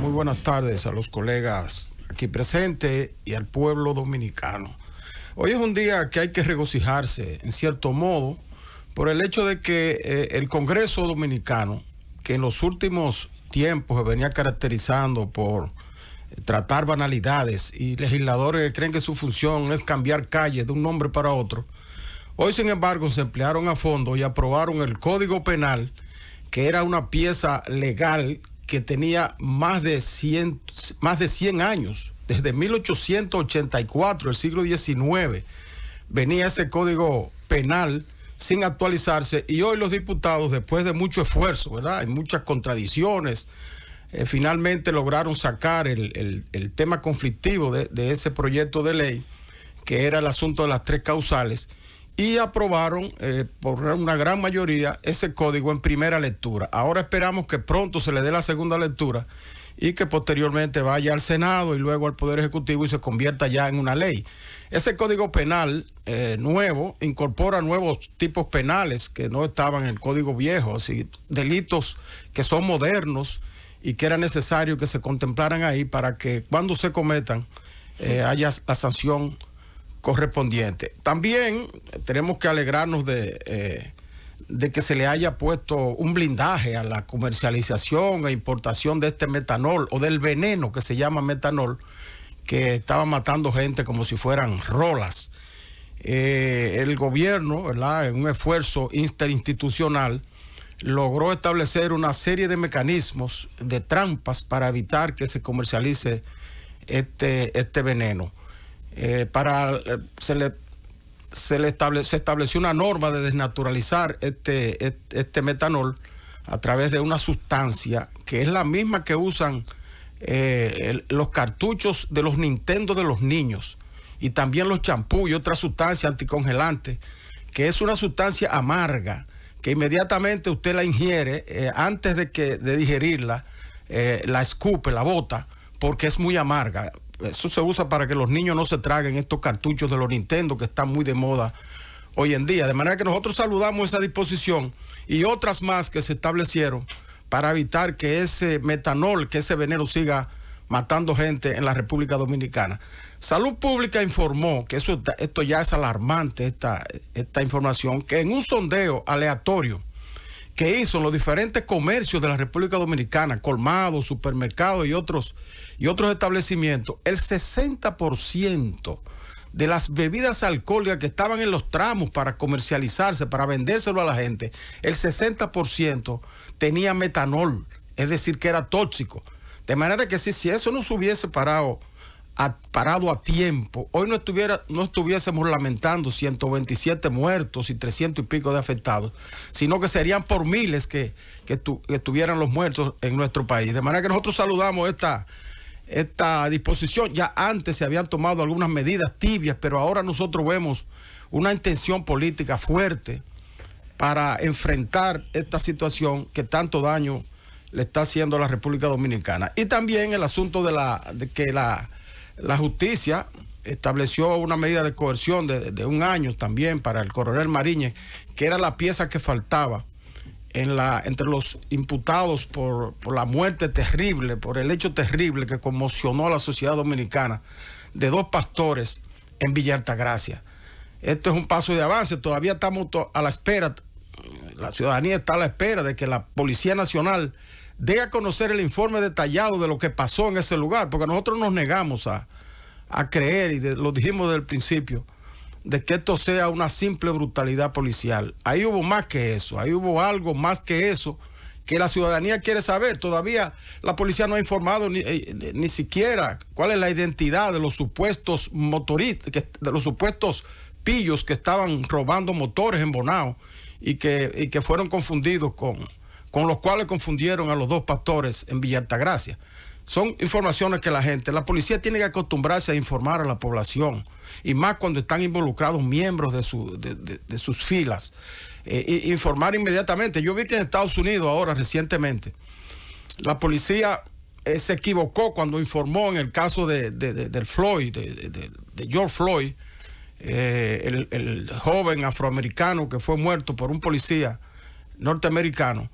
muy buenas tardes a los colegas aquí presentes y al pueblo dominicano. Hoy es un día que hay que regocijarse, en cierto modo, por el hecho de que el Congreso Dominicano, que en los últimos tiempos se venía caracterizando por tratar banalidades y legisladores que creen que su función es cambiar calles de un nombre para otro, hoy, sin embargo, se emplearon a fondo y aprobaron el Código Penal, que era una pieza legal que tenía más de 100 años. Desde 1884, el siglo XIX, venía ese Código Penal sin actualizarse, y hoy los diputados, después de mucho esfuerzo, ¿verdad?, y muchas contradicciones, finalmente lograron sacar el tema conflictivo de ese proyecto de ley, que era el asunto de las tres causales, y aprobaron por una gran mayoría ese código en primera lectura. Ahora esperamos que pronto se le dé la segunda lectura y que posteriormente vaya al Senado y luego al Poder Ejecutivo y se convierta ya en una ley. Ese Código Penal nuevo incorpora nuevos tipos penales que no estaban en el Código Viejo, así, delitos que son modernos y que era necesario que se contemplaran ahí para que cuando se cometan haya la sanción correspondiente. También tenemos que alegrarnos de que se le haya puesto un blindaje a la comercialización e importación de este metanol, o del veneno que se llama metanol, que estaba matando gente como si fueran rolas. El gobierno, ¿verdad?, en un esfuerzo interinstitucional, logró establecer una serie de mecanismos, de trampas, para evitar que se comercialice este veneno. Se estableció una norma de desnaturalizar este metanol a través de una sustancia que es la misma que usan los cartuchos de los Nintendo de los niños, y también los champús y otras sustancias anticongelantes, que es una sustancia amarga que inmediatamente usted la ingiere, antes de digerirla, la escupe, la bota, porque es muy amarga. Eso se usa para que los niños no se traguen estos cartuchos de los Nintendo, que están muy de moda hoy en día. De manera que nosotros saludamos esa disposición y otras más que se establecieron para evitar que ese metanol, que ese veneno siga matando gente en la República Dominicana. Salud Pública informó que esto ya es alarmante, esta información, que en un sondeo aleatorio que hizo en los diferentes comercios de la República Dominicana, colmados, supermercados y otros establecimientos, el 60% de las bebidas alcohólicas que estaban en los tramos para comercializarse, para vendérselo a la gente, el 60% tenía metanol, es decir, que era tóxico. De manera que si eso no se hubiese parado a tiempo, hoy no estuviésemos lamentando 127 muertos y 300 y pico de afectados, sino que serían por miles que tuvieran los muertos en nuestro país. De manera que nosotros saludamos esta disposición. Ya antes se habían tomado algunas medidas tibias, pero ahora nosotros vemos una intención política fuerte para enfrentar esta situación que tanto daño le está haciendo a la República Dominicana. Y también el asunto de que la justicia estableció una medida de coerción de 1 año también para el coronel Mariñez, que era la pieza que faltaba entre los imputados por la muerte terrible, por el hecho terrible que conmocionó a la sociedad dominicana de 2 pastores en Villa Altagracia. Esto es un paso de avance. Todavía estamos a la espera, la ciudadanía está a la espera de que la Policía Nacional dé a conocer el informe detallado de lo que pasó en ese lugar, porque nosotros nos negamos a creer, y lo dijimos desde el principio, de que esto sea una simple brutalidad policial. Ahí hubo más que eso, ahí hubo algo más que eso, que la ciudadanía quiere saber. Todavía la policía no ha informado ni siquiera cuál es la identidad de los supuestos motoristas, de los supuestos pillos que estaban robando motores en Bonao y que fueron confundidos con los cuales confundieron a los 2 pastores en Villa Altagracia. Son informaciones que la policía tiene que acostumbrarse a informar a la población, y más cuando están involucrados miembros de sus filas. Informar inmediatamente. Yo vi que en Estados Unidos ahora recientemente la policía se equivocó cuando informó en el caso del Floyd, de George Floyd, el joven afroamericano que fue muerto por un policía norteamericano.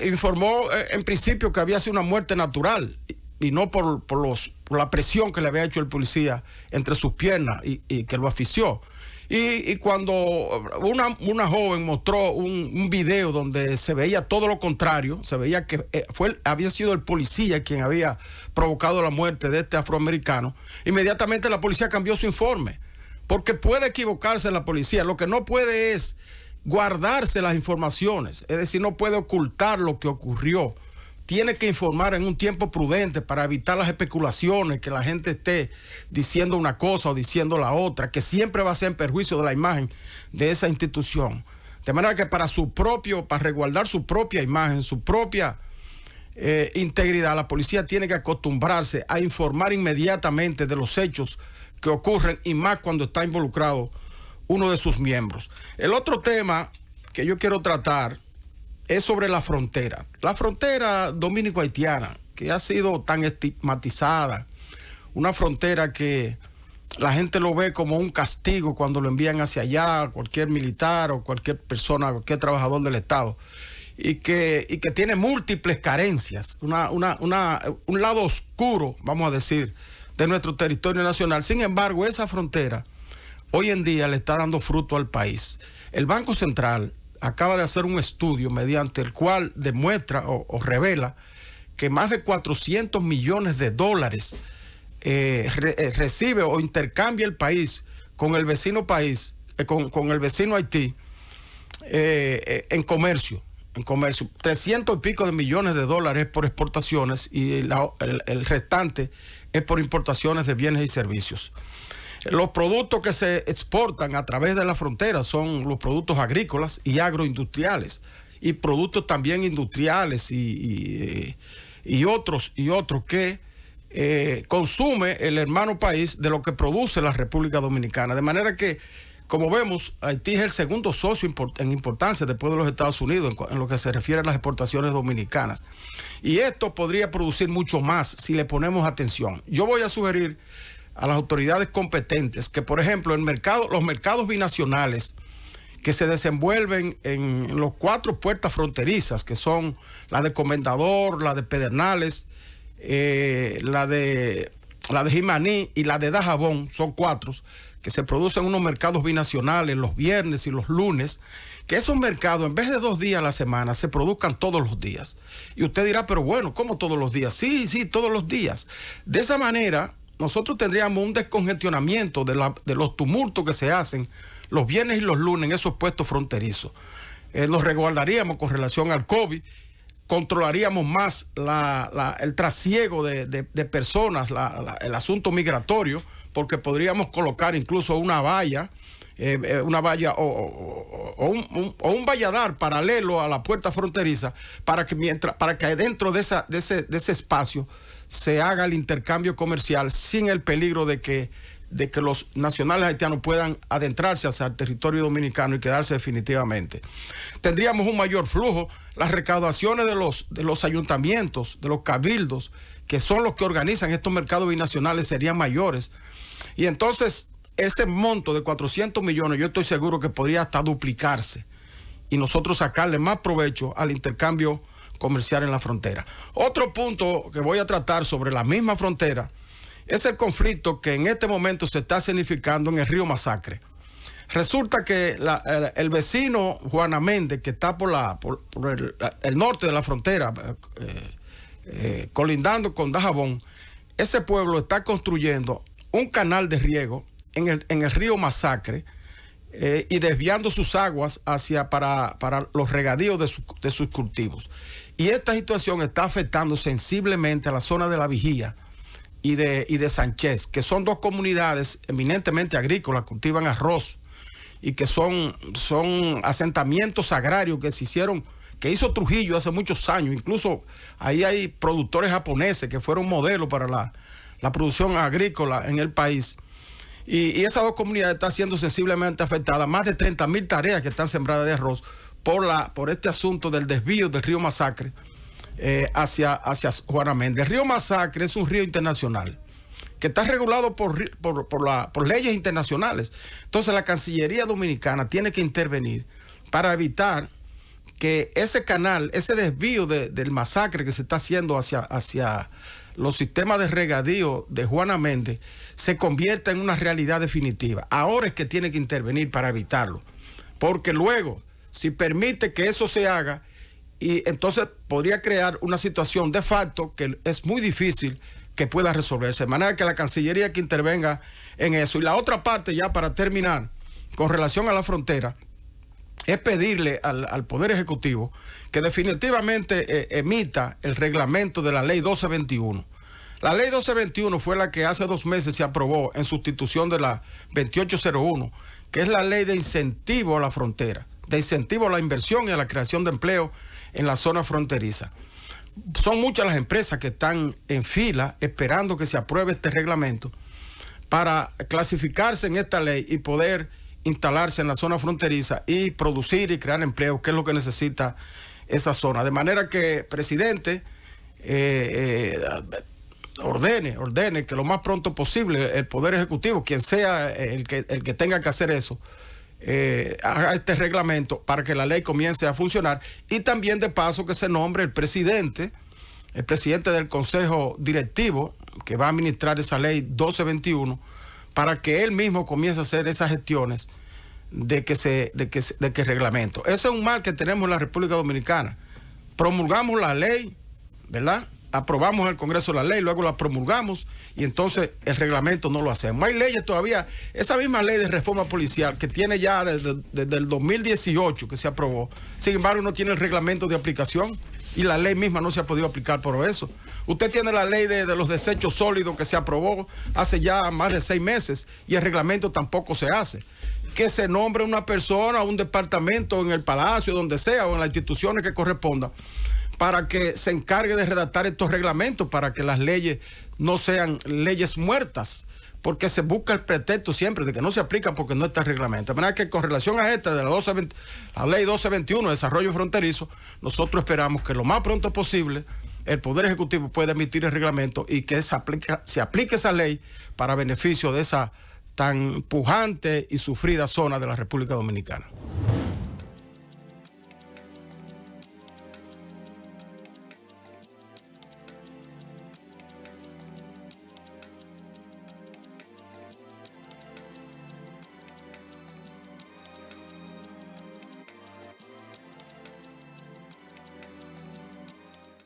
informó en principio que había sido una muerte natural y no por la presión que le había hecho el policía entre sus piernas y que lo asfixió. Y cuando una joven mostró un video donde se veía todo lo contrario, se veía que había sido el policía quien había provocado la muerte de este afroamericano, inmediatamente la policía cambió su informe, porque puede equivocarse la policía, lo que no puede es guardarse las informaciones, es decir, no puede ocultar lo que ocurrió. Tiene que informar en un tiempo prudente para evitar las especulaciones, que la gente esté diciendo una cosa o diciendo la otra, que siempre va a ser en perjuicio de la imagen de esa institución. De manera que para resguardar su propia imagen, su propia integridad, la policía tiene que acostumbrarse a informar inmediatamente de los hechos que ocurren, y más cuando está involucrado uno de sus miembros. El otro tema que yo quiero tratar es sobre la frontera dominico-haitiana, que ha sido tan estigmatizada, una frontera que la gente lo ve como un castigo cuando lo envían hacia allá, cualquier militar o cualquier persona, cualquier trabajador del Estado, y que tiene múltiples carencias, un lado oscuro, vamos a decir, de nuestro territorio nacional. Sin embargo, esa frontera hoy en día le está dando fruto al país. El Banco Central acaba de hacer un estudio mediante el cual demuestra o revela que más de 400 millones de dólares recibe o intercambia el país con el vecino país, con el vecino Haití, en comercio. 300 y pico de millones de dólares por exportaciones y el restante es por importaciones de bienes y servicios. Los productos que se exportan a través de la frontera son los productos agrícolas y agroindustriales, y productos también industriales y otros que consume el hermano país de lo que produce la República Dominicana. De manera que, como vemos, Haití es el segundo socio en importancia después de los Estados Unidos en lo que se refiere a las exportaciones dominicanas. Y esto podría producir mucho más si le ponemos atención. Yo voy a sugerir a las autoridades competentes que, por ejemplo, los mercados binacionales que se desenvuelven en los 4 puertas fronterizas, que son la de Comendador, la de Pedernales, la de Jimaní y la de Dajabón, son 4, que se producen unos mercados binacionales los viernes y los lunes, que esos mercados, en vez de 2 días a la semana, se produzcan todos los días. Y usted dirá, pero bueno, ¿cómo todos los días? Sí, todos los días. De esa manera, nosotros tendríamos un descongestionamiento de los tumultos que se hacen los viernes y los lunes en esos puestos fronterizos. Nos resguardaríamos con relación al COVID, controlaríamos más el trasiego de personas, el asunto migratorio, porque podríamos colocar incluso una valla o un valladar paralelo a la puerta fronteriza para que dentro de ese espacio se haga el intercambio comercial sin el peligro de que los nacionales haitianos puedan adentrarse hacia el territorio dominicano y quedarse definitivamente. Tendríamos un mayor flujo, las recaudaciones de los ayuntamientos, de los cabildos, que son los que organizan estos mercados binacionales, serían mayores. Y entonces ese monto de 400 millones yo estoy seguro que podría hasta duplicarse y nosotros sacarle más provecho al intercambio comercial en la frontera. Otro punto que voy a tratar sobre la misma frontera es el conflicto que en este momento se está escenificando en el río Masacre. Resulta que el vecino Juana Méndez, que está por el norte de la frontera, colindando con Dajabón, ese pueblo está construyendo un canal de riego en el río Masacre, y desviando sus aguas para los regadíos de sus cultivos. Y esta situación está afectando sensiblemente a la zona de La Vigía y de Sánchez, que son 2 comunidades eminentemente agrícolas, cultivan arroz y que son asentamientos agrarios que hizo Trujillo hace muchos años. Incluso ahí hay productores japoneses que fueron modelos para la producción agrícola en el país. Y esas 2 comunidades están siendo sensiblemente afectadas. Más de 30.000 tareas que están sembradas de arroz por este asunto del desvío del río Masacre hacia Juana Méndez. El río Masacre es un río internacional que está regulado por leyes internacionales. Entonces la Cancillería Dominicana tiene que intervenir para evitar que ese canal, ese desvío del masacre que se está haciendo hacia los sistemas de regadío de Juana Méndez se convierta en una realidad definitiva. Ahora es que tiene que intervenir para evitarlo, porque luego, si permite que eso se haga, y entonces podría crear una situación de facto que es muy difícil que pueda resolverse, de manera que la Cancillería que intervenga en eso. Y la otra parte, ya para terminar, con relación a la frontera, es pedirle al Poder Ejecutivo que definitivamente emita el reglamento de la Ley 1221. La Ley 1221 fue la que hace 2 meses se aprobó en sustitución de la 2801, que es la ley de incentivo a la frontera, de incentivo a la inversión y a la creación de empleo en la zona fronteriza. Son muchas las empresas que están en fila esperando que se apruebe este reglamento para clasificarse en esta ley y poder instalarse en la zona fronteriza y producir y crear empleo, que es lo que necesita esa zona. De manera que, presidente, ordene que lo más pronto posible el Poder Ejecutivo, quien sea el que tenga que hacer eso, haga este reglamento para que la ley comience a funcionar, y también de paso que se nombre el presidente del Consejo Directivo que va a administrar esa ley 1221, para que él mismo comience a hacer esas gestiones de que reglamento. Eso es un mal que tenemos en la República Dominicana. Promulgamos la ley, ¿verdad? Aprobamos en el Congreso la ley, luego la promulgamos y entonces el reglamento no lo hacemos. Hay leyes todavía, esa misma ley de reforma policial que tiene ya desde el 2018 que se aprobó, sin embargo no tiene el reglamento de aplicación y la ley misma no se ha podido aplicar por eso. Usted tiene la ley de los desechos sólidos que se aprobó hace ya más de 6 meses y el reglamento tampoco se hace. Que se nombre una persona, un departamento en el Palacio, donde sea, o en las instituciones que correspondan, para que se encargue de redactar estos reglamentos, para que las leyes no sean leyes muertas, porque se busca el pretexto siempre de que no se aplica porque no está el reglamento. De manera que con relación a esta de la ley 1221, desarrollo fronterizo, nosotros esperamos que lo más pronto posible el Poder Ejecutivo pueda emitir el reglamento y que se aplique esa ley para beneficio de esa tan pujante y sufrida zona de la República Dominicana.